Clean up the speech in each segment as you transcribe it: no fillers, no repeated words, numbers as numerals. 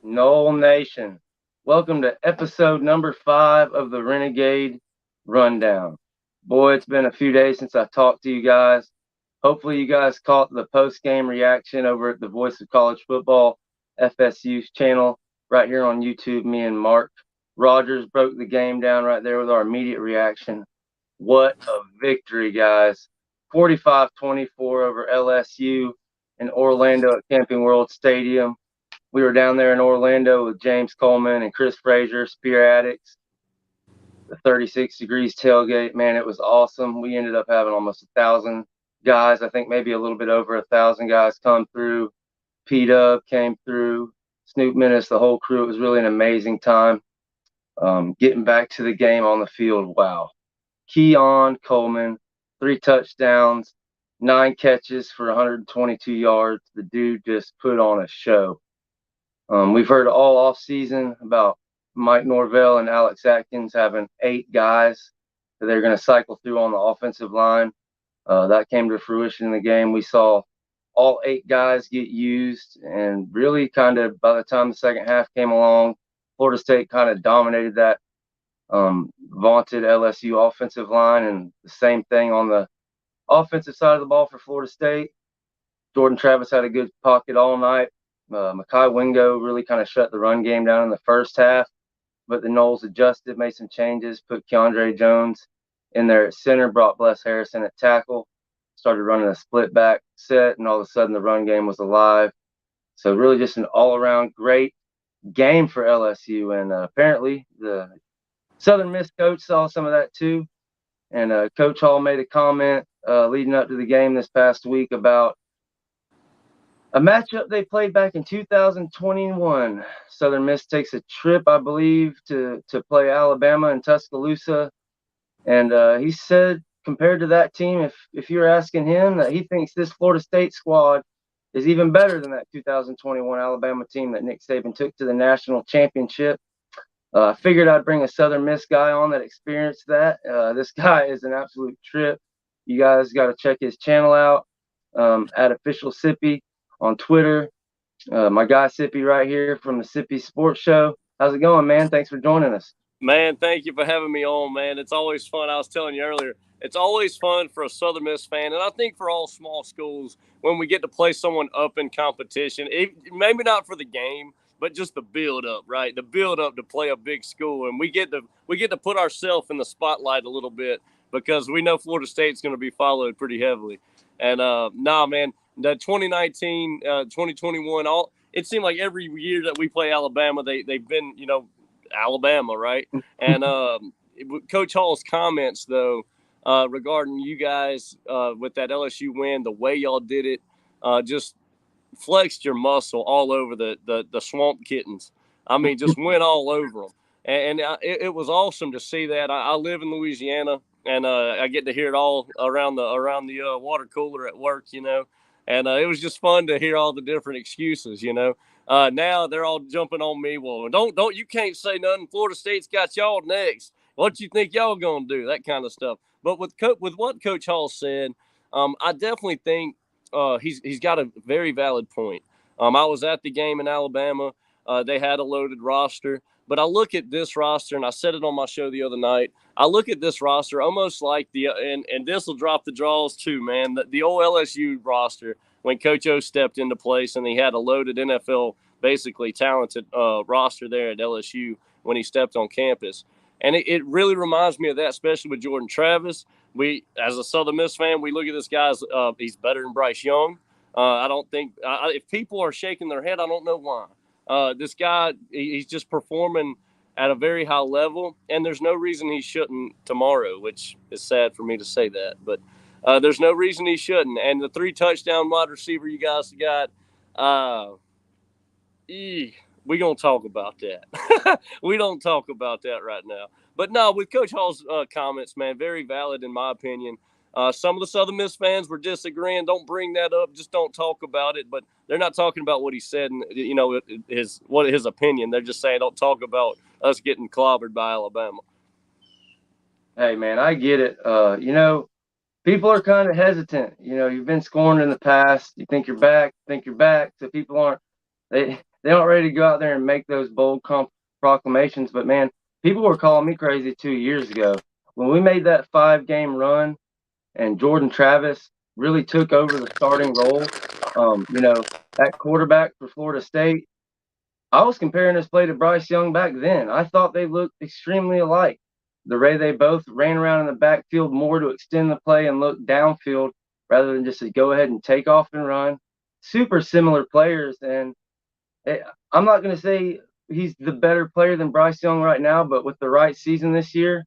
Nole Nation. Welcome to episode number 5 of the Renegade Rundown. Boy, it's been a few days since I talked to you guys. Hopefully, you guys caught the post-game reaction over at the Voice of College Football FSU channel right here on YouTube. Me and Mark Rogers broke the game down right there with our immediate reaction. What a victory, guys. 45-24 over LSU in Orlando at Camping World Stadium. We were down there in Orlando with James Coleman and Chris Frazier, Spear Addicts. The 36 degrees tailgate, man, it was awesome. We ended up having almost 1,000 guys. I think maybe a little bit over 1,000 guys come through. P-Dub came through. Snoop Menace, the whole crew. It was really an amazing time. Getting back to the game on the field, wow. Keon Coleman, 3 touchdowns, 9 catches for 122 yards. The dude just put on a show. We've heard all off season about Mike Norvell and Alex Atkins having 8 guys that they're going to cycle through on the offensive line. That came to fruition in the game. We saw all 8 guys get used, and really kind of by the time the second half came along, Florida State kind of dominated that vaunted LSU offensive line, and the same thing on the offensive side of the ball for Florida State. Jordan Travis had a good pocket all night. Mekhi Wingo really kind of shut the run game down in the first half, but the Noles adjusted, made some changes, put Keandre Jones in there at center, brought Bless Harrison at tackle, started running a split back set, and all of a sudden the run game was alive. So really just an all-around great game for LSU, and apparently the Southern Miss coach saw some of that too, and Coach Hall made a comment leading up to the game this past week about a matchup they played back in 2021. Southern Miss takes a trip, I believe, to play Alabama in Tuscaloosa. And he said, compared to that team, if you're asking him, that he thinks this Florida State squad is even better than that 2021 Alabama team that Nick Saban took to the national championship. I figured I'd bring a Southern Miss guy on that experienced that. This guy is an absolute trip. You guys got to check his channel out at Official Sippy on Twitter. My guy Sippy right here from the Sippis Spirts Show. How's it going, man? Thanks for joining us. Man, thank you for having me on, man. It's always fun. I was telling you earlier, it's always fun for a Southern Miss fan, and I think for all small schools, when we get to play someone up in competition, maybe not for the game, but just the build-up, right? The build-up to play a big school, and we get to put ourselves in the spotlight a little bit because we know Florida State's going to be followed pretty heavily. And, man, the 2019, 2021, it seemed like every year that we play Alabama, they've been, Alabama, right? And Coach Hall's comments, though, regarding you guys with that LSU win, the way y'all did it, just flexed your muscle all over the swamp kittens. I mean, just went all over them. And it was awesome to see that. I live in Louisiana, and I get to hear it all around the water cooler at work, And it was just fun to hear all the different excuses, Now they're all jumping on me. Well, don't you can't say nothing. Florida State's got y'all next. What you think y'all gonna do? That kind of stuff. But with what Coach Hall said, I definitely think he's got a very valid point. I was at the game in Alabama. They had a loaded roster. But I look at this roster, and I said it on my show the other night. I look at this roster almost like and this will drop the draws too, man. The old LSU roster when Coach O stepped into place, and he had a loaded NFL, basically talented roster there at LSU when he stepped on campus. And it really reminds me of that, especially with Jordan Travis. We, as a Southern Miss fan, we look at this guy, he's better than Bryce Young. I don't think if people are shaking their head, I don't know why. This guy, he's just performing at a very high level, and there's no reason he shouldn't tomorrow, which is sad for me to say that. But there's no reason he shouldn't. And the 3 touchdown wide receiver you guys got, we're going to talk about that. We don't talk about that right now. But no, with Coach Hall's comments, man, very valid in my opinion. Some of the Southern Miss fans were disagreeing. Don't bring that up. Just don't talk about it. But they're not talking about what he said and, his opinion. They're just saying don't talk about us getting clobbered by Alabama. Hey, man, I get it. People are kind of hesitant. You've been scorned in the past. You think you're back. So people aren't. they aren't ready to go out there and make those bold proclamations. But man, people were calling me crazy 2 years ago when we made that 5-game run and Jordan Travis really took over the starting role. That quarterback for Florida State, I was comparing his play to Bryce Young back then. I thought they looked extremely alike. The way they both ran around in the backfield more to extend the play and look downfield rather than just to go ahead and take off and run. Super similar players. And I'm not going to say he's the better player than Bryce Young right now, but with the right season this year,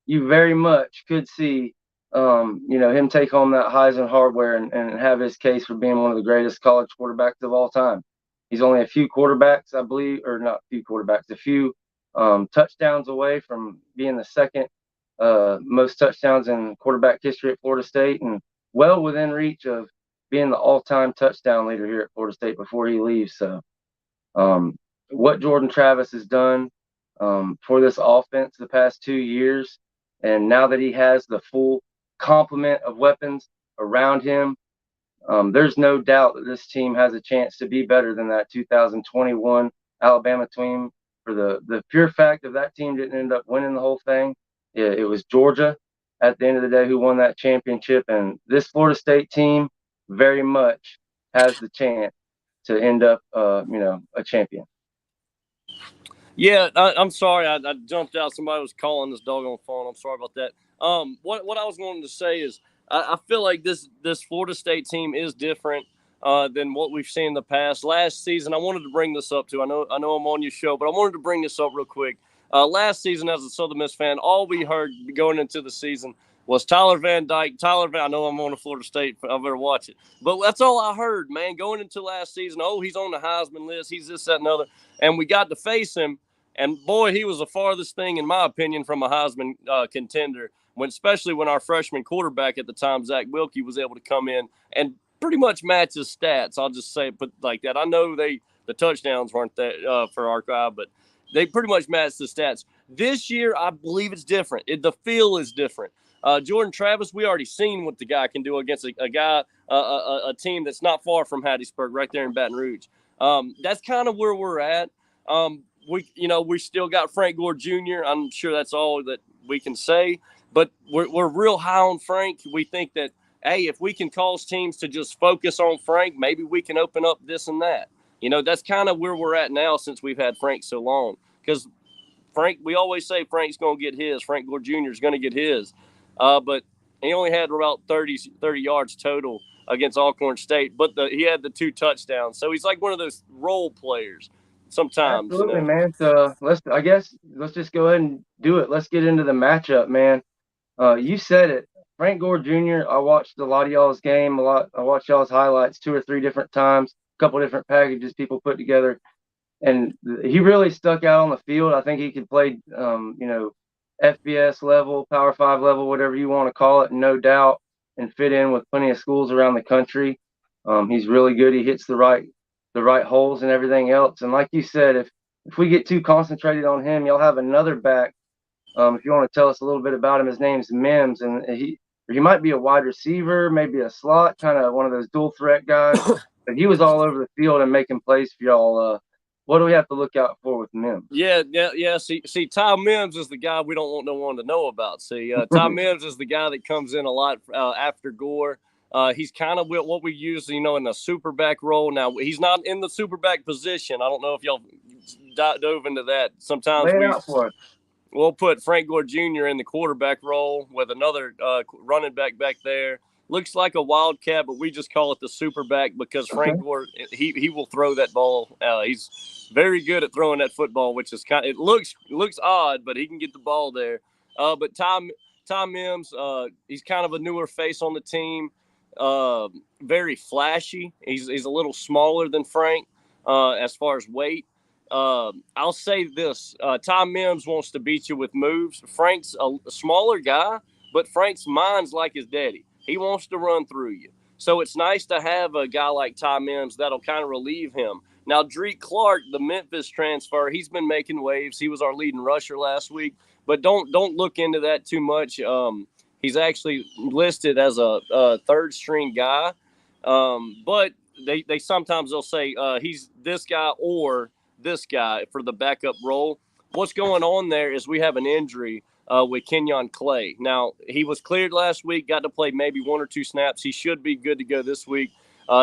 you very much could see, him take home that Heisman hardware and have his case for being one of the greatest college quarterbacks of all time. He's only a few quarterbacks, I believe, or not a few quarterbacks, a few touchdowns away from being the second most touchdowns in quarterback history at Florida State, and well within reach of being the all-time touchdown leader here at Florida State before he leaves. So what Jordan Travis has done for this offense the past 2 years, and now that he has the full complement of weapons around him, there's no doubt that this team has a chance to be better than that 2021 Alabama team. For the pure fact of that team didn't end up winning the whole thing. It was Georgia at the end of the day who won that championship, and this Florida State team very much has the chance to end up, a champion. Yeah, I'm sorry. I jumped out. Somebody was calling this dog on the phone. I'm sorry about that. What I was going to say is I feel like this Florida State team is different than what we've seen in the past. Last season, I wanted to bring this up too. I know I'm on your show, but I wanted to bring this up real quick. Last season, as a Southern Miss fan, all we heard going into the season was Tyler Van Dyke. I know I'm on the Florida State. I better watch it. But that's all I heard, man, going into last season. Oh, he's on the Heisman list. He's this, that, and other. And we got to face him. And, boy, he was the farthest thing, in my opinion, from a Heisman contender, especially when our freshman quarterback at the time, Zach Wilkie, was able to come in and pretty much match his stats. I'll just say it like that. I know the touchdowns weren't that for our guy, but they pretty much matched the stats. This year, I believe it's different. The feel is different. Jordan Travis, we already seen what the guy can do against a team that's not far from Hattiesburg, right there in Baton Rouge. That's kind of where we're at. We still got Frank Gore Jr. I'm sure that's all that we can say, but we're real high on Frank. We think that, hey, if we can cause teams to just focus on Frank, maybe we can open up this and that. That's kind of where we're at now since we've had Frank so long. Because Frank, we always say Frank's going to get his. Frank Gore Jr. is going to get his. But he only had about 30 yards total against Alcorn State, but he had the 2 touchdowns. So he's like one of those role players. Sometimes, absolutely, man. So let's just go ahead and do it. Let's get into the matchup, man. You said it, Frank Gore Jr. I watched a lot of y'all's game. I watched y'all's highlights 2 or 3 different times, a couple different packages people put together, and he really stuck out on the field. I think he could play, FBS level, Power 5 level, whatever you want to call it, no doubt, and fit in with plenty of schools around the country. He's really good. He hits the right holes and everything else. And like you said, if we get too concentrated on him, you'll have another back. If you want to tell us a little bit about him, his name's Mims, and he might be a wide receiver, maybe a slot, kind of one of those dual threat guys. But he was all over the field and making plays for y'all. What do we have to look out for with Mims? Yeah. See, Ty Mims is the guy we don't want no one to know about. See, Ty Mims is the guy that comes in a lot after Gore. He's kind of what we use, in the super back role. Now, he's not in the super back position. I don't know if y'all dove into that. Sometimes we'll put Frank Gore Jr. in the quarterback role with another running back there. Looks like a wildcat, but we just call it the super back because Frank Gore, he will throw that ball. He's very good at throwing that football, which is it looks odd, but he can get the ball there. But Ty Mims, he's kind of a newer face on the team. Very flashy. He's a little smaller than Frank as far as weight. I'll say this: Ty Mims wants to beat you with moves. Frank's a smaller guy, but Frank's mind's like his daddy. He wants to run through you. So it's nice to have a guy like Ty Mims that'll kind of relieve him. Now, Dreek Clark, the Memphis transfer, he's been making waves. He was our leading rusher last week, but don't look into that too much. He's actually listed as a third-string guy. But they sometimes they'll say he's this guy or this guy for the backup role. What's going on there is we have an injury with Kenyon Clay. Now, he was cleared last week, got to play maybe 1 or 2 snaps. He should be good to go this week.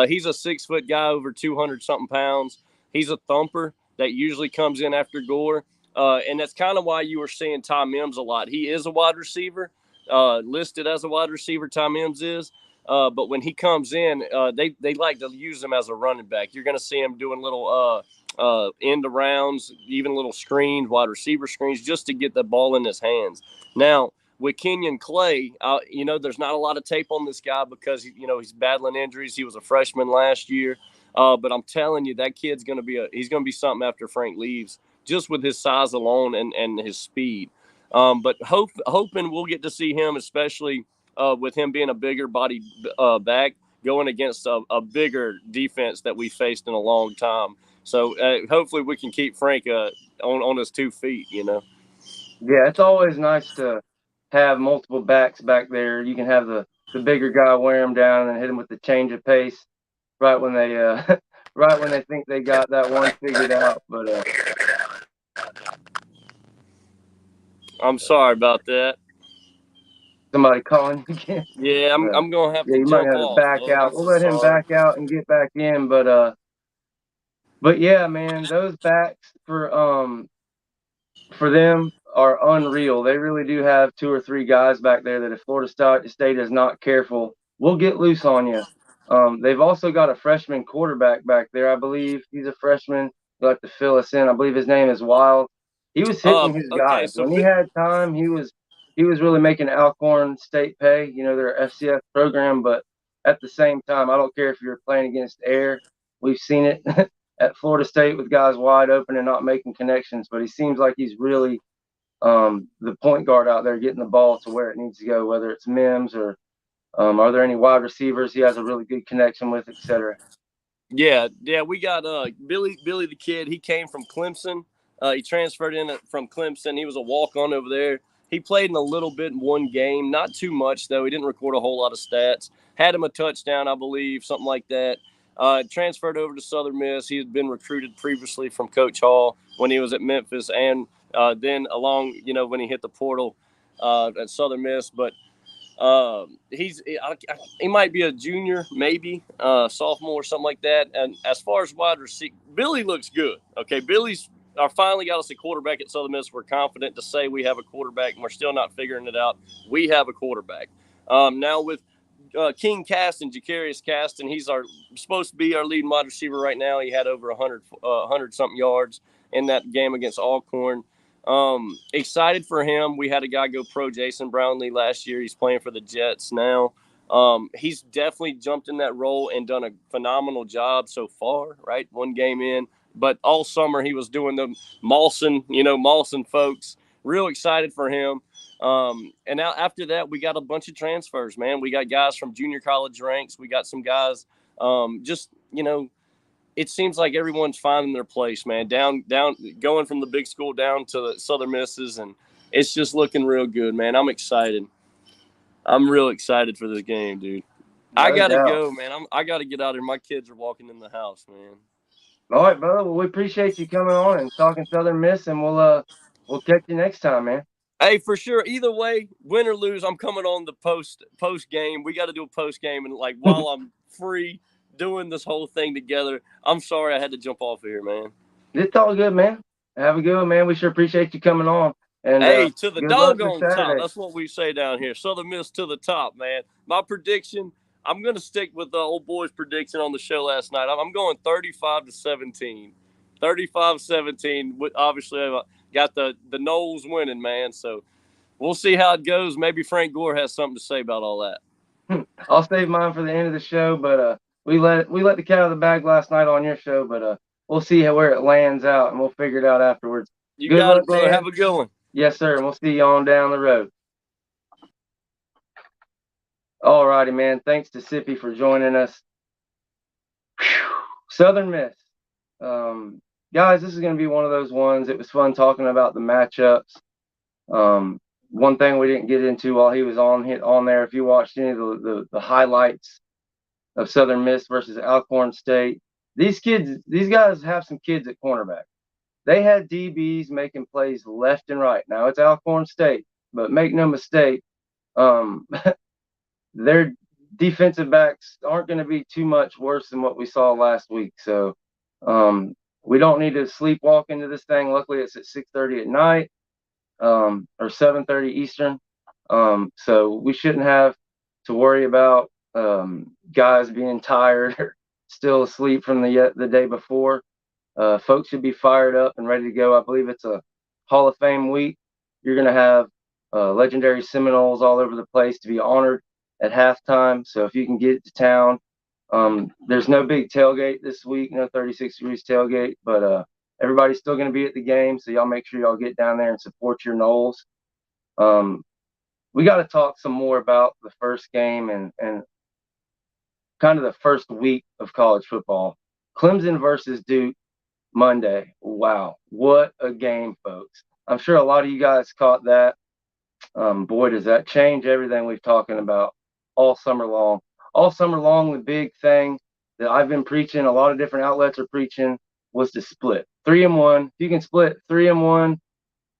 He's a 6-foot guy, over 200-something pounds. He's a thumper that usually comes in after Gore. And that's kind of why you were seeing Ty Mims a lot. He is a wide receiver, listed as a wide receiver, Ty Mims is. But when he comes in, they like to use him as a running back. You're going to see him doing little end arounds, even little screens, wide receiver screens, just to get the ball in his hands. Now, with Kenyon Clay, there's not a lot of tape on this guy because, he's battling injuries. He was a freshman last year. But I'm telling you, that kid's going to be something after Frank leaves, just with his size alone and his speed. But hoping we'll get to see him, especially with him being a bigger body back, going against a bigger defense that we faced in a long time. So hopefully we can keep Frank on his 2 feet, Yeah, it's always nice to have multiple backs back there. You can have the bigger guy wear him down and hit him with the change of pace right when they right when they think they got that one figured out. But I'm sorry about that. Somebody calling you again? Yeah, I'm gonna have to you jump might have to off. back out. We'll let him back out and get back in. But yeah, man, those backs for them are unreal. They really do have 2 or 3 guys back there that if Florida State is not careful, will get loose on you. They've also got a freshman quarterback back there. I believe he's a freshman. You'll have to fill us in. I believe his name is Wild. He was hitting his guys. So when he had time, he was really making Alcorn State pay, their FCS program. But at the same time, I don't care if you're playing against air. We've seen it at Florida State with guys wide open and not making connections. But he seems like he's really the point guard out there getting the ball to where it needs to go, whether it's Mims or are there any wide receivers he has a really good connection with, etc. Yeah, we got Billy the Kid. He came from Clemson. He transferred in from Clemson. He was a walk-on over there. He played in a little bit in one game, not too much though. He didn't record a whole lot of stats. Had him a touchdown, I believe, something like that. Transferred over to Southern Miss. He had been recruited previously from Coach Hall when he was at Memphis, and then along, when he hit the portal at Southern Miss. But he might be a junior, maybe sophomore, something like that. And as far as wide receiver, Billy looks good. Okay, Billy's finally got us a quarterback at Southern Miss. We're confident to say we have a quarterback, and we're still not figuring it out. We have a quarterback. Now with King Caston, Jacarius Caston, he's supposed to be our leading wide receiver right now. He had over 100 something yards in that game against Alcorn. Excited for him. We had a guy go pro, Jason Brownlee, last year. He's playing for the Jets now. He's definitely jumped in that role and done a phenomenal job so far, right? One game in. But all summer he was doing the Mawson folks. Real excited for him. And now after that, we got a bunch of transfers, man. We got guys from junior college ranks. We got some guys it seems like everyone's finding their place, man. Down, going from the big school down to the Southern Misses, and it's just looking real good, man. I'm excited. I'm real excited for this game, dude. I gotta go, man. I gotta get out here. My kids are walking in the house, man. All right, brother. Well, we appreciate you coming on and talking Southern Miss, and we'll catch you next time, man. Hey, for sure. Either way, win or lose, I'm coming on the post game. We got to do a post game, and while I'm free doing this whole thing together. I'm sorry I had to jump off here, man. It's all good, man. Have a good one, man. We sure appreciate you coming on. And hey, to the doggone top. That's what we say down here. Southern Miss to the top, man. My prediction, I'm going to stick with the old boy's prediction on the show last night. I'm going 35-17. 35-17. Obviously, I got the Noles winning, man. So we'll see how it goes. Maybe Frank Gore has something to say about all that. I'll save mine for the end of the show, but we let the cat out of the bag last night on your show, but we'll see where it lands out, and we'll figure it out afterwards. You got it, brother. Have a good one. Yes, sir. And we'll see you on down the road. All righty, man. Thanks to Sippy for joining us. Whew. Southern Miss. Guys, this is going to be one of those ones. It was fun talking about the matchups. One thing we didn't get into while he was on there, if you watched any of the highlights of Southern Miss versus Alcorn State. These guys have some kids at cornerback. They had DBs making plays left and right. Now it's Alcorn State, but make no mistake, um, their defensive backs aren't going to be too much worse than what we saw last week. So we don't need to sleepwalk into this thing. Luckily, it's at 6:30 at night or 7:30 Eastern. So we shouldn't have to worry about guys being tired or still asleep from the day before. Folks should be fired up and ready to go. I believe it's a Hall of Fame week. You're going to have legendary Seminoles all over the place to be honored at halftime. So if you can get to town, there's no big tailgate this week, no 36 degrees tailgate, but everybody's still going to be at the game. So y'all make sure y'all get down there and support your Noles. We got to talk some more about the first game and kind of the first week of college football. Clemson versus Duke Monday. Wow, what a game, folks. I'm sure a lot of you guys caught that. Boy, does that change everything we've talking about all summer long. All summer long, the big thing that I've been preaching, a lot of different outlets are preaching, was to split 3-1. If you can split 3-1,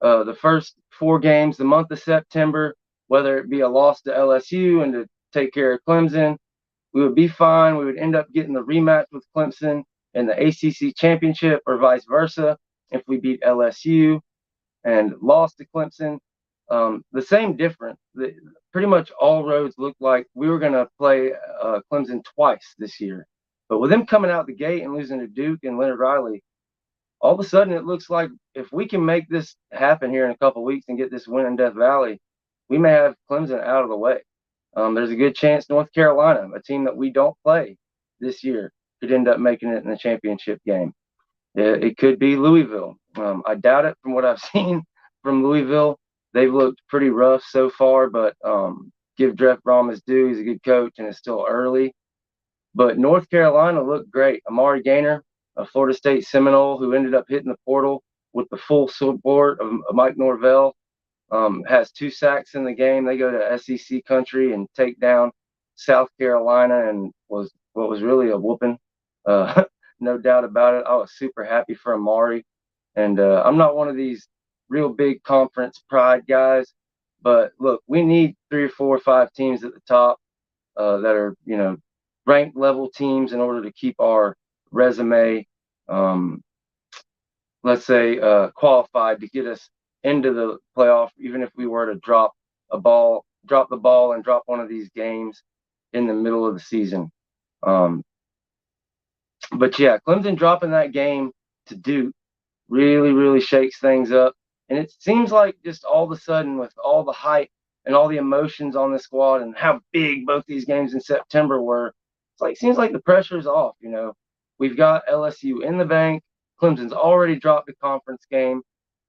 the first 4 games, the month of September, whether it be a loss to LSU and to take care of Clemson, we would be fine. We would end up getting the rematch with Clemson in the ACC championship or vice versa if we beat LSU and lost to Clemson. The same difference. Pretty much all roads looked like we were going to play Clemson twice this year. But with them coming out the gate and losing to Duke and Leonard Riley, all of a sudden it looks like if we can make this happen here in a couple of weeks and get this win in Death Valley, we may have Clemson out of the way. There's a good chance North Carolina, a team that we don't play this year, could end up making it in the championship game. It could be Louisville. I doubt it from what I've seen from Louisville. They've looked pretty rough so far, but give Jeff Brom his due. He's a good coach, and it's still early. But North Carolina looked great. Amari Gaynor, a Florida State Seminole who ended up hitting the portal with the full support of Mike Norvell, has 2 sacks in the game. They go to SEC country and take down South Carolina, and was what was really a whooping. No doubt about it. I was super happy for Amari. And I'm not one of these real big conference pride guys, but look, we need 3 or 4 or 5 teams at the top that are, ranked level teams in order to keep our resume, let's say, qualified to get us into the playoff, even if we were to drop the ball and drop one of these games in the middle of the season. But yeah, Clemson dropping that game to Duke really, really shakes things up. And it seems like just all of a sudden, with all the hype and all the emotions on the squad and how big both these games in September were, seems like the pressure is off. We've got LSU in the bank. Clemson's already dropped a conference game.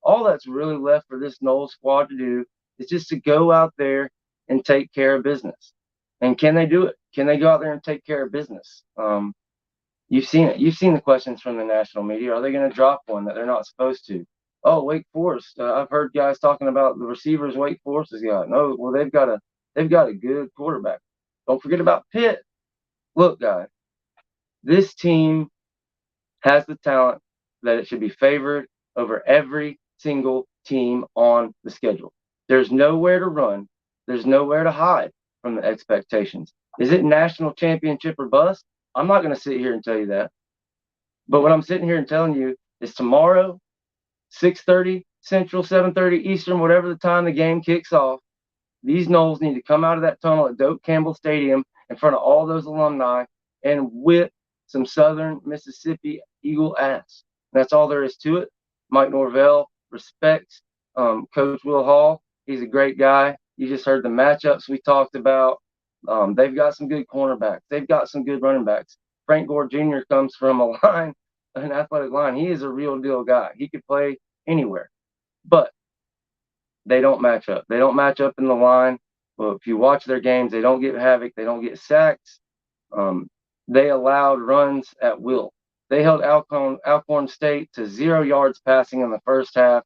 All that's really left for this Noles squad to do is just to go out there and take care of business. And can they do it? Can they go out there and take care of business? You've seen it. You've seen the questions from the national media. Are they going to drop one that they're not supposed to? Oh, Wake Forest. I've heard guys talking about the receivers Wake Forest has got. No, well, they've got a good quarterback. Don't forget about Pitt. Look, guys, this team has the talent that it should be favored over every single team on the schedule. There's nowhere to run. There's nowhere to hide from the expectations. Is it national championship or bust? I'm not going to sit here and tell you that. But what I'm sitting here and telling you is tomorrow, 6:30 Central, 7:30 Eastern, whatever the time the game kicks off, these Noles need to come out of that tunnel at Doak Campbell Stadium in front of all those alumni and whip some Southern Mississippi Eagle ass. And that's all there is to it. Mike Norvell respects Coach Will Hall. He's a great guy. You just heard the matchups we talked about. They've got some good cornerbacks. They've got some good running backs. Frank Gore Jr. comes from an athletic line. He is a real deal guy. He could play anywhere. But they don't match up. They don't match up in the line. Well, if you watch their games, they don't get havoc. They don't get sacks. They allowed runs at will. They held Alcorn State to 0 yards passing in the first half,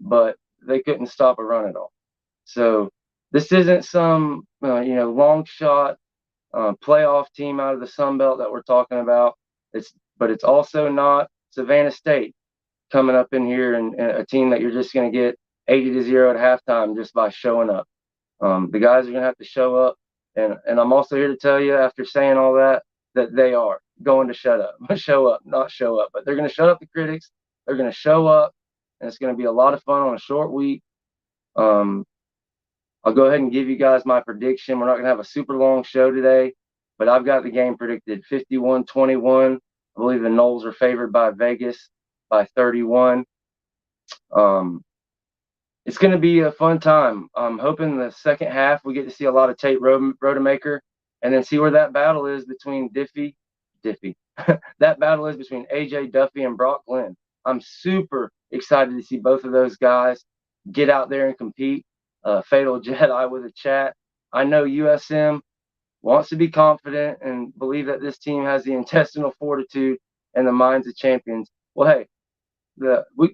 but they couldn't stop a run at all. So this isn't some long shot playoff team out of the Sun Belt that we're talking about. But it's also not Savannah State coming up in here and a team that you're just going to get 80-0 at halftime just by showing up. The guys are going to have to show up, and I'm also here to tell you, after saying all that they are going to show up, not show up, but they're going to shut up the critics. They're going to show up, and it's going to be a lot of fun on a short week. I'll go ahead and give you guys my prediction. We're not going to have a super long show today, but I've got the game predicted 51-21. I believe the Noles are favored by Vegas by 31. It's going to be a fun time. I'm hoping the second half we get to see a lot of Tate Rodemaker and then see where that battle is between Diffie. That battle is between AJ Duffy and Brock Glenn. I'm super excited to see both of those guys get out there and compete. Fatal Jedi with a chat. I know USM wants to be confident and believe that this team has the intestinal fortitude and the minds of champions. Well, hey,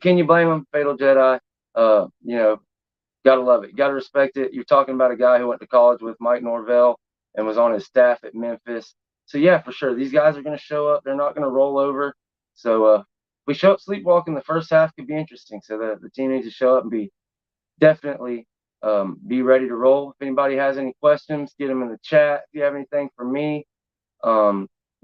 can you blame them, Fatal Jedi? Gotta love it. Gotta respect it. You're talking about a guy who went to college with Mike Norvell and was on his staff at Memphis. So yeah, for sure, these guys are going to show up. They're not going to roll over. So if we show up sleepwalking, the first half could be interesting. So the team needs to show up and be ready to roll. If anybody has any questions, get them in the chat. If you have anything for me,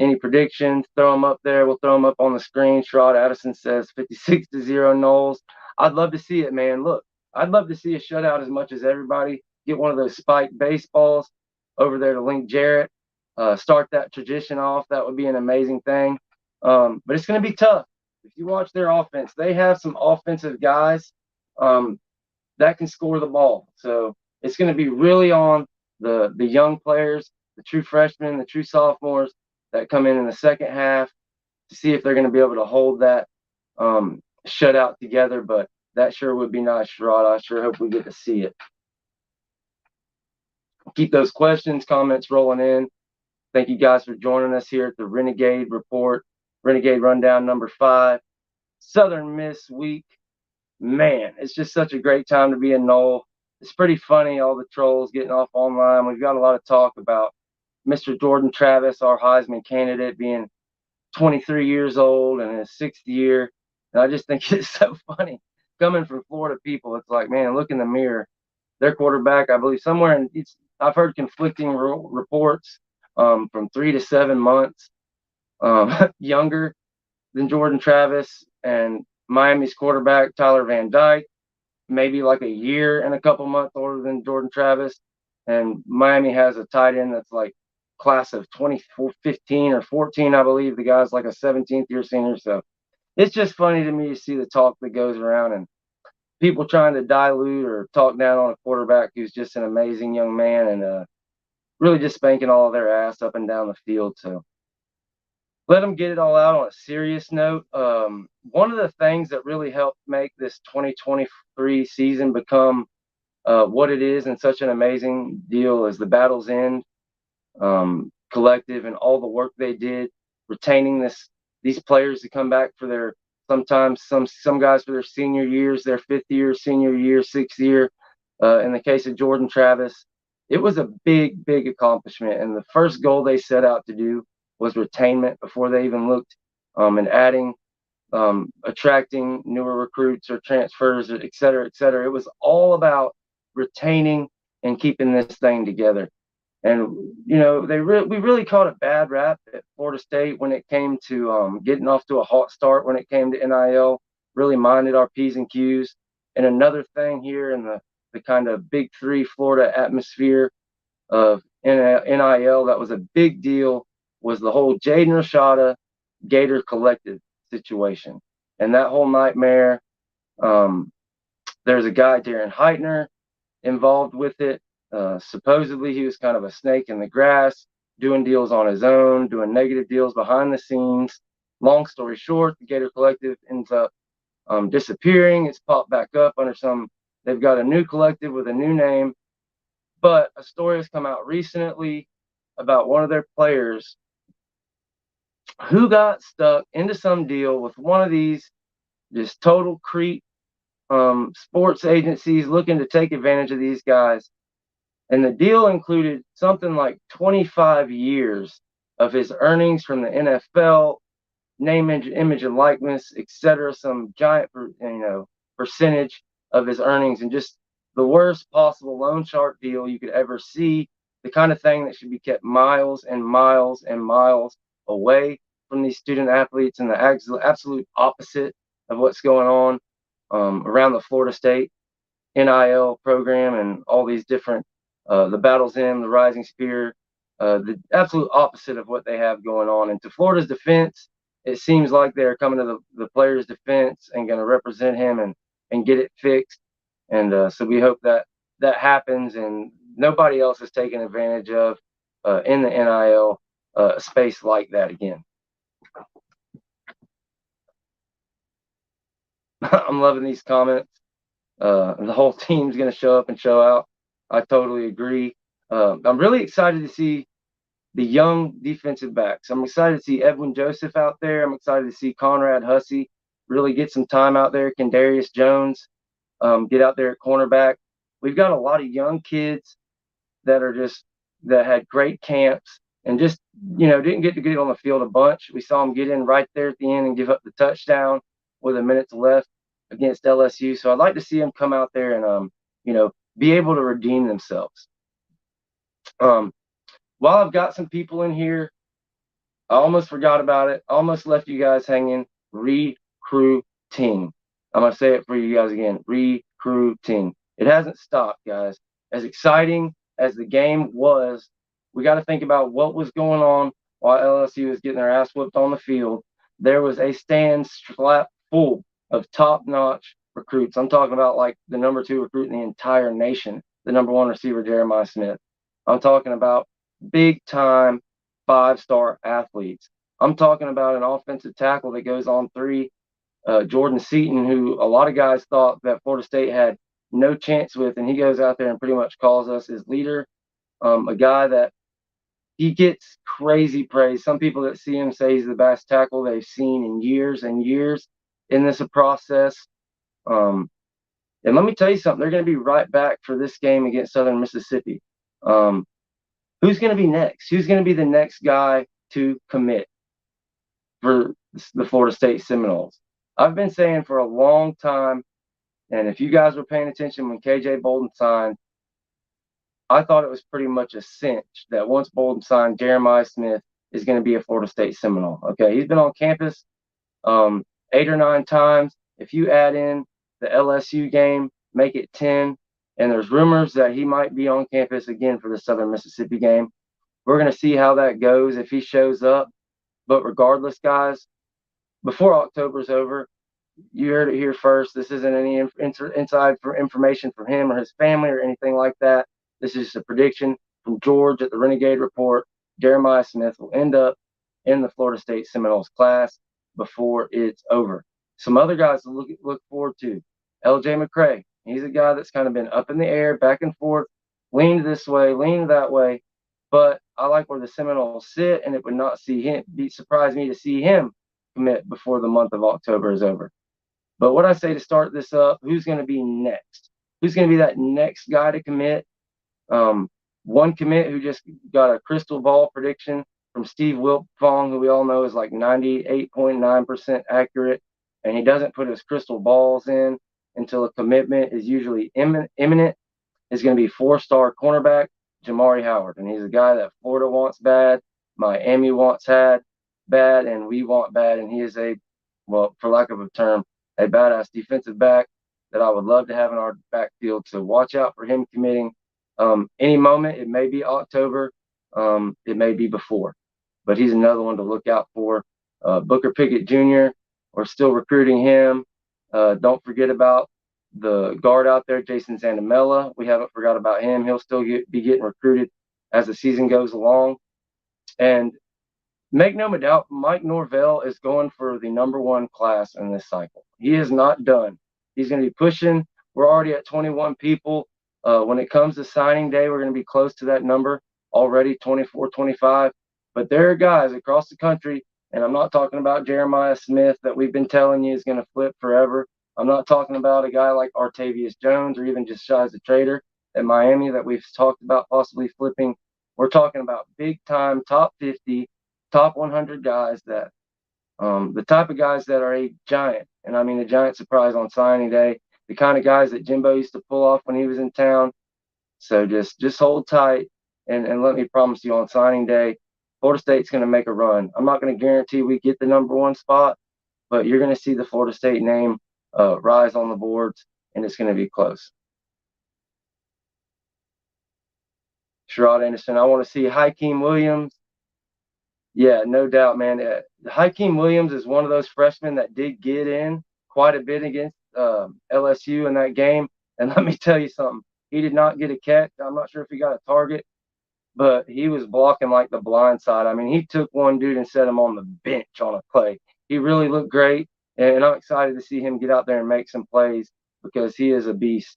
any predictions, throw them up there. We'll throw them up on the screen. Sherrod Addison says 56-0 Noles. I'd love to see it, man. Look, I'd love to see a shutout as much as everybody. Get one of those spiked baseballs over there to Link Jarrett. Start that tradition off. That would be an amazing thing. But it's going to be tough. If you watch their offense, they have some offensive guys that can score the ball. So it's going to be really on the young players, the true freshmen, the true sophomores that come in the second half to see if they're going to be able to hold that shutout together. But that sure would be nice, Sherrod. I sure hope we get to see it. Keep those questions, comments rolling in. Thank you guys for joining us here at the Renegade Report, Renegade Rundown number 5, Southern Miss Week. Man, it's just such a great time to be in Knoll. It's pretty funny, all the trolls getting off online. We've got a lot of talk about Mr. Jordan Travis, our Heisman candidate, being 23 years old and in his 6th year. And I just think it's so funny. Coming from Florida people, it's like, man, look in the mirror. Their quarterback, I believe, somewhere I've heard conflicting reports from 3 to 7 months younger than Jordan Travis, and Miami's quarterback, Tyler Van Dyke, maybe like a year and a couple months older than Jordan Travis. And Miami has a tight end that's like class of 2015 or 14, I believe. The guy's like a 17th year senior. So it's just funny to me to see the talk that goes around and people trying to dilute or talk down on a quarterback who's just an amazing young man and really just spanking all of their ass up and down the field. So let them get it all out on a serious note. One of the things that really helped make this 2023 season become what it is and such an amazing deal is the Battle's End collective and all the work they did, retaining these players to come back for their sometimes some guys for their senior years, their 5th year, senior year, 6th year. In the case of Jordan Travis, it was a big accomplishment. And the first goal they set out to do was retainment before they even looked and adding, attracting newer recruits or transfers, et cetera, et cetera. It was all about retaining and keeping this thing together. And, we really caught a bad rap at Florida State when it came to getting off to a hot start when it came to NIL, really minded our P's and Q's. And another thing here in the kind of Big 3 Florida atmosphere of NIL that was a big deal was the whole Jaden Rashada Gator Collective situation. And that whole nightmare, there's a guy, Darren Heitner, involved with it. Supposedly he was kind of a snake in the grass, doing deals on his own, doing negative deals behind the scenes. Long story short, the Gator Collective ends up disappearing. It's popped back up under they've got a new collective with a new name. But a story has come out recently about one of their players who got stuck into some deal with one of these just total creep sports agencies looking to take advantage of these guys. And the deal included something like 25 years of his earnings from the NFL, name, image, and likeness, etc. Some giant, percentage of his earnings, and just the worst possible loan shark deal you could ever see. The kind of thing that should be kept miles and miles and miles away from these student athletes, and the absolute opposite of what's going on around the Florida State NIL program and all these different, the Battles in, the Rising Spear, the absolute opposite of what they have going on. And to Florida's defense, it seems like they're coming to the player's defense and going to represent him and get it fixed. And so we hope that that happens and nobody else is taken advantage of in the NIL space like that again. I'm loving these comments. The whole team's going to show up and show out. I totally agree. I'm really excited to see the young defensive backs. I'm excited to see Edwin Joseph out there. I'm excited to see Conrad Hussey really get some time out there. Kendarius Jones get out there at cornerback. We've got a lot of young kids that had great camps and just didn't get to get on the field a bunch. We saw them get in right there at the end and give up the touchdown with a minute left against LSU. So I'd like to see them come out there and be able to redeem themselves. While I've got some people in here, I almost forgot about it. I almost left you guys hanging. Recruiting. I'm going to say it for you guys again. Recruiting. It hasn't stopped, guys. As exciting as the game was, we got to think about what was going on while LSU was getting their ass whooped on the field. There was a stand slap full of top-notch recruits. I'm talking about like the number 2 recruit in the entire nation, the number 1 receiver, Jeremiah Smith. I'm talking about big-time 5-star athletes. I'm talking about an offensive tackle that goes on 3, Jordan Seaton, who a lot of guys thought that Florida State had no chance with, and he goes out there and pretty much calls us his leader. A guy that he gets crazy praise. Some people that see him say he's the best tackle they've seen in years and years in this process. And let me tell you something. They're going to be right back for this game against Southern Mississippi. Who's going to be next? Who's going to be the next guy to commit for the Florida State Seminoles? I've been saying for a long time, and if you guys were paying attention when KJ Bolden signed, I thought it was pretty much a cinch that once Bolden signed, Jeremiah Smith is going to be a Florida State Seminole. Okay, he's been on campus 8 or 9 times. If you add in the LSU game, make it 10. And there's rumors that he might be on campus again for the Southern Mississippi game. We're going to see how that goes if he shows up. But regardless, guys, before October's over, you heard it here first. This isn't any inside information from him or his family or anything like that. This is a prediction from George at the Renegade Report. Jeremiah Smith will end up in the Florida State Seminoles class before it's over. Some other guys to look forward to. LJ McCray. He's a guy that's kind of been up in the air, back and forth, leaned this way, leaned that way. But I like where the Seminoles sit, and it would not surprise me to see him commit before the month of October is over. But what I say to start this up, who's going to be next? Who's going to be that next guy to commit? One commit who just got a crystal ball prediction from Steve Wiltfong, who we all know is like 98.9% accurate, and he doesn't put his crystal balls in until a commitment is usually imminent, is going to be 4-star cornerback Jamari Howard. And he's a guy that Florida wants bad, Miami wants bad, and we want bad. And he is for lack of a term, a badass defensive back that I would love to have in our backfield. So watch out for him committing any moment. It may be October. It may be before. But he's another one to look out for. Booker Pickett Jr., we're still recruiting him. Don't forget about the guard out there, Jason Zandamela. We haven't forgot about him. He'll still be getting recruited as the season goes along. And make no doubt, Mike Norvell is going for the number 1 class in this cycle. He is not done. He's going to be pushing. We're already at 21 people. When it comes to signing day, we're going to be close to that number already, 24, 25. But there are guys across the country, and I'm not talking about Jeremiah Smith that we've been telling you is going to flip forever. I'm not talking about a guy like Artavius Jones or even just Shy as a Trader. at Miami that we've talked about possibly flipping. We're talking about big time, top 50, top 100 guys that the type of guys that are a giant, and I mean a giant surprise on signing day, the kind of guys that Jimbo used to pull off when he was in town. So just hold tight and let me promise you on signing day, Florida State's going to make a run. I'm not going to guarantee we get the #1 spot, but you're going to see the Florida State name rise on the boards, and it's going to be close. Sherrod Anderson, I want to see Hakeem Williams. Yeah, no doubt, man. Hakeem Williams is one of those freshmen that did get in quite a bit against LSU in that game. And let me tell you something. He did not get a catch. I'm not sure if he got a target, but he was blocking like the blind side. I mean, he took one dude and set him on the bench on a play. He really looked great, and I'm excited to see him get out there and make some plays because he is a beast.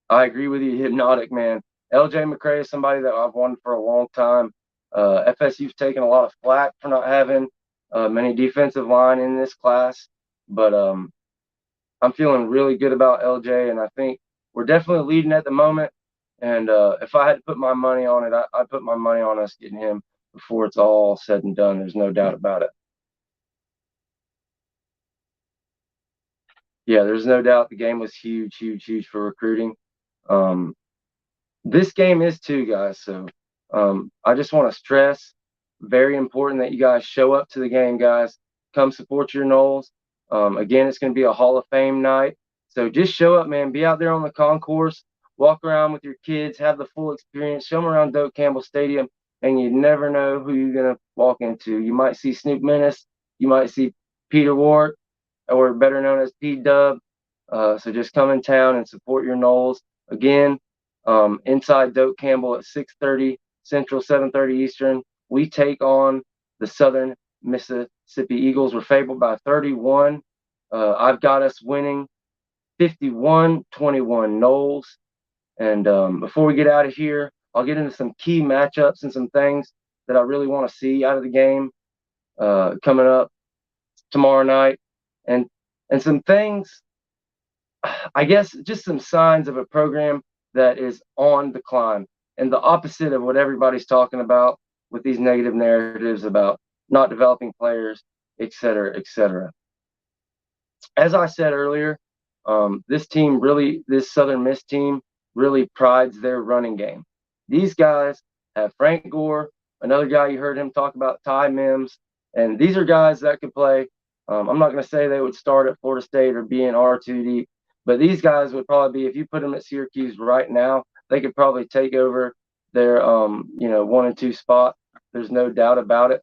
I agree with you, Hypnotic, man. LJ McCray is somebody that I've wanted for a long time. FSU's taken a lot of flack for not having many defensive line in this class, but I'm feeling really good about LJ, and I think we're definitely leading at the moment. And if I had to put my money on it, I'd put my money on us getting him before it's all said and done. There's no doubt about it. Yeah, there's no doubt the game was huge, huge, huge for recruiting. This game is too, guys. So I just want to stress, very important that you guys show up to the game, guys. Come support your Noles. Again, it's going to be a Hall of Fame night. So just show up, man. Be out there on the concourse. Walk around with your kids. Have the full experience. Show them around Doak Campbell Stadium. And you never know who you're going to walk into. You might see Snoop Menace. You might see Peter Ward, or better known as P-Dub. So just come in town and support your Noles. Again, inside Doak Campbell at 6:30 Central, 7:30 Eastern. We take on the Southern Mississippi Eagles. We're favored by 31. I've got us winning 51-21 Noles. And before we get out of here, I'll get into some key matchups and some things that I really want to see out of the game coming up tomorrow night. And some things, I guess, just some signs of a program that is on decline and the opposite of what everybody's talking about with these negative narratives about not developing players, et cetera, et cetera. As I said earlier, this Southern Miss team really prides their running game. These guys have Frank Gore, another guy you heard him talk about, Ty Mims, and these are guys that could play. I'm not going to say they would start at Florida State or be in R2 deep, but these guys would probably be, if you put them at Syracuse right now, they could probably take over their 1 and 2 spot. There's no doubt about it.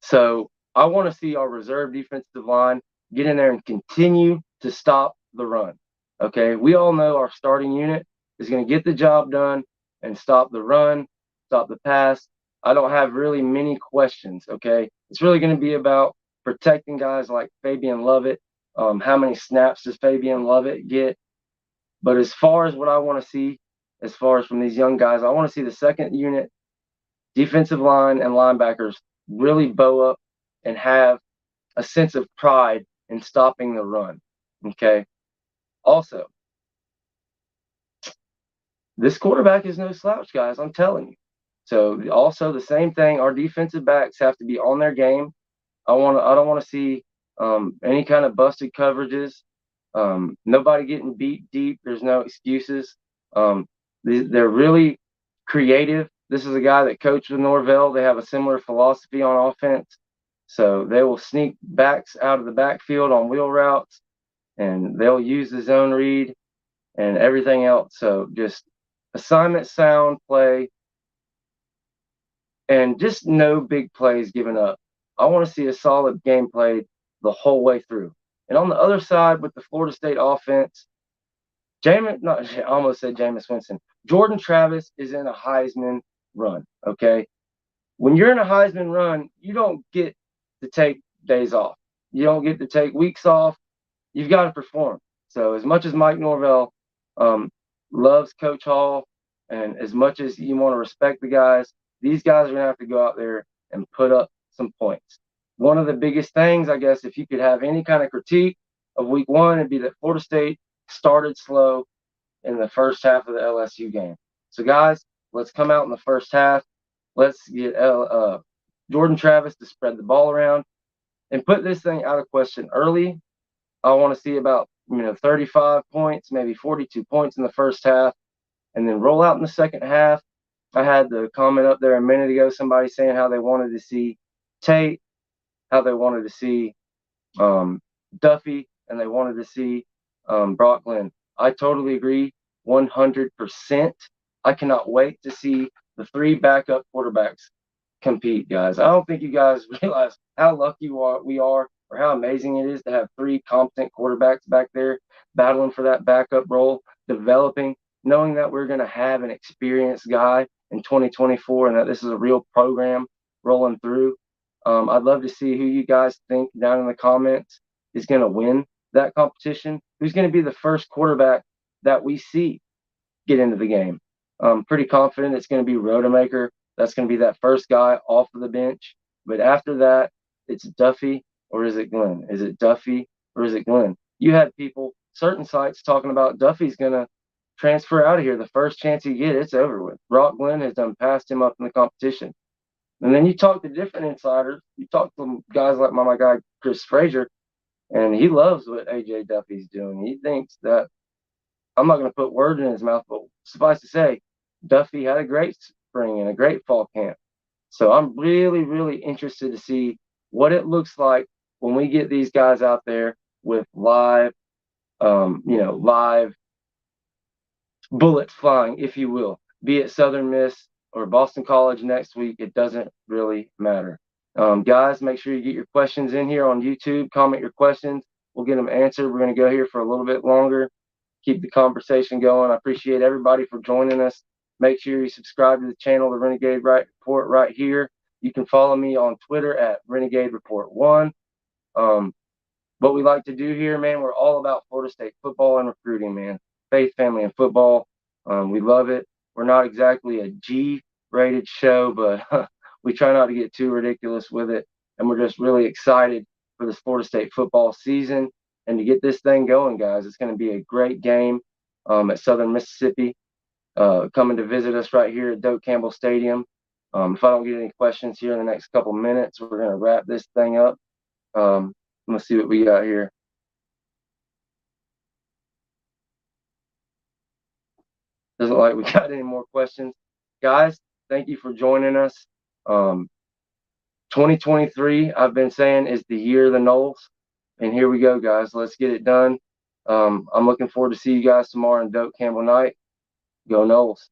So I want to see our reserve defensive line get in there and continue to stop the run. Okay, we all know our starting unit is going to get the job done and stop the run, stop the pass. I don't have really many questions. Okay, it's really going to be about protecting guys like Fabian Lovett. How many snaps does Fabian Lovett get? But as far as what I want to see, as far as from these young guys, I want to see the second unit, defensive line and linebackers really bow up and have a sense of pride in stopping the run. Okay. Also, this quarterback is no slouch, guys. I'm telling you. So also the same thing. Our defensive backs have to be on their game. I don't want to see any kind of busted coverages. Nobody getting beat deep. There's no excuses. They're really creative. This is a guy that coached with Norvell. They have a similar philosophy on offense. So they will sneak backs out of the backfield on wheel routes, and they'll use the zone read and everything else. So just assignment sound play and just no big plays given up. I want to see a solid game played the whole way through. And on the other side with the Florida State offense, I almost said Jameis Winston. Jordan Travis is in a Heisman run, okay? When you're in a Heisman run, you don't get to take days off. You don't get to take weeks off. You've got to perform. So as much as Mike Norvell loves Coach Hall, and as much as you want to respect the guys, these guys are going to have to go out there and put up some points. One of the biggest things, I guess, if you could have any kind of critique of week one, it'd be that Florida State started slow in the first half of the LSU game. So, guys, let's come out in the first half. Let's get Jordan Travis to spread the ball around and put this thing out of question early. I want to see about 35 points, maybe 42 points in the first half, and then roll out in the second half. I had the comment up there a minute ago, somebody saying how they wanted to see Tate, how they wanted to see Duffy, and they wanted to see Brock Glenn. I totally agree 100%. I cannot wait to see the three backup quarterbacks compete, guys. I don't think you guys realize how lucky we are or how amazing it is to have three competent quarterbacks back there battling for that backup role, developing, knowing that we're going to have an experienced guy in 2024 and that this is a real program rolling through. I'd love to see who you guys think down in the comments is going to win that competition. Who's going to be the first quarterback that we see get into the game? I'm pretty confident it's going to be Rodemaker. That's going to be that first guy off of the bench. But after that, it's Duffy or is it Glenn? Is it Duffy or is it Glenn? You had people, certain sites talking about Duffy's going to transfer out of here. The first chance he gets, it's over with. Brock Glenn has done passed him up in the competition. And then you talk to different insiders. You talk to guys like my guy Chris Frazier, and he loves what A.J. Duffy's doing. He thinks that, I'm not going to put words in his mouth, but suffice to say, Duffy had a great spring and a great fall camp. So I'm really, really interested to see what it looks like when we get these guys out there with live bullets flying, if you will, be it Southern Miss or Boston College next week. It doesn't really matter. Guys, make sure you get your questions in here on YouTube. Comment your questions. We'll get them answered. We're going to go here for a little bit longer, keep the conversation going. I appreciate everybody for joining us. Make sure you subscribe to the channel, the Renegade Report, right here. You can follow me on Twitter at Renegade Report 1. What we like to do here, man, we're all about Florida State football and recruiting, man. Faith, family, and football. We love it. We're not exactly a G-rated show, but we try not to get too ridiculous with it. And we're just really excited for this Florida State football season and to get this thing going, guys. It's going to be a great game at Southern Mississippi. Coming to visit us right here at Doak Campbell Stadium. If I don't get any questions here in the next couple minutes, we're going to wrap this thing up. Let's see what we got here. Doesn't look like we got any more questions. Guys, thank you for joining us. 2023, I've been saying, is the year of the Noles. And here we go, guys. Let's get it done. I'm looking forward to see you guys tomorrow in Doak Campbell night. Go Noles.